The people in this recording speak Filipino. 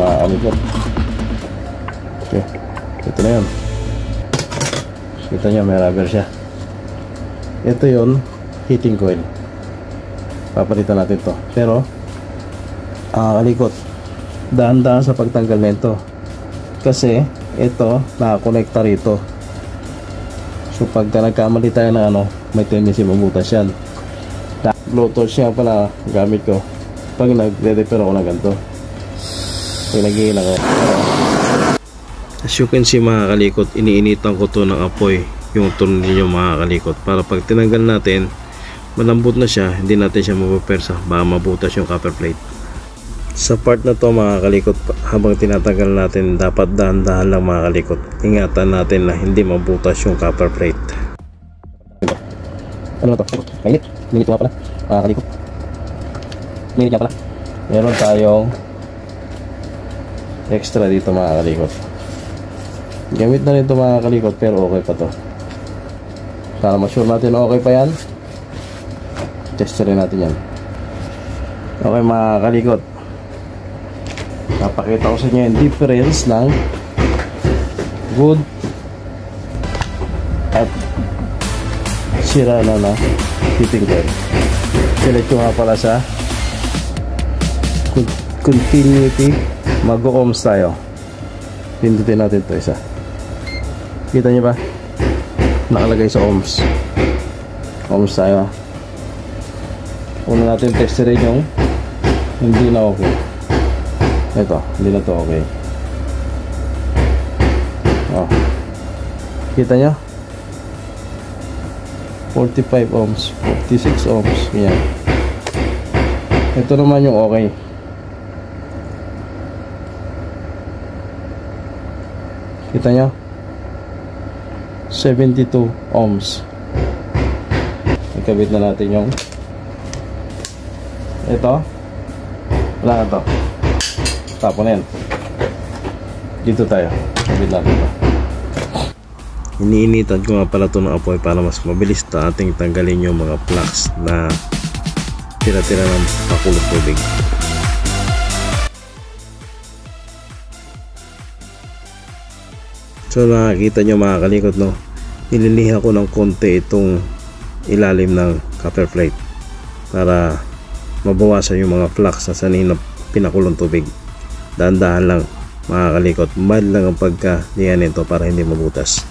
mga kalikot. Okay, ito na yun. Kita nyo, may rubber siya. Ito yun, heating coil. Papalitan natin to. Pero kalikot, dahan-dahan sa pagtanggal nito kasi ito nakakonekta rito. So pagka nagkamali tayo ng ano, may tendency mabutas yan. Bluetooth siya pala gamit ko pag nagre-repair ako ng ganito, pag nag-iilang ako. As you can see mga kalikot, iniinitan ko to ng apoy yung tornilyo mga kalikot, para pag tinanggal natin malambot na siya, hindi natin siya mapupersa, baka mabutas yung copper plate. Sa part na to mga kalikot, habang tinatanggal natin, dapat dahan-dahan lang mga kalikot. Ingatan natin na hindi mabutas yung copper plate. Ano na to? Mainit. Minit nga pala mga kalikot. Minit nga pala. Meron tayong extra dito mga kalikot. Gamit na rin ito mga kalikot, pero okay pa to. Para ma-sure natin na okay pa yan, test rin natin yan. Okay mga kalikot, napakita ko sa inyo yung difference ng good at sira na heating coil. Select ko nga pala sa continuity, mag-ohms tayo. Pindutin natin ito isa. Kita nyo ba? Nakalagay sa ohms. Ohms tayo. Una natin testerin yung hindi na okay. Ito, hindi na to okay. Oh. Kita nyo? 45 ohms, 46 ohms. Yan. Ito naman yung okay. Kita nyo? 72 ohms. Ikabit na natin yung ito. Wala na to. Tapon na yan. Dito tayo. Ikabit natin ito. Iniinitan ko nga pala ito ng apoy para mas mabilis na ating tanggalin yung mga plugs na tira-tira ng pakulong tubig. So nakikita nyo mga kalikot, no? Nililiha ko ng konti itong ilalim ng copper plate para mabawasan yung mga flux na sanay na pinakulong tubig. Dahan-dahan lang mga kalikot, mild lang ang pagkalihan nito para hindi mabutas.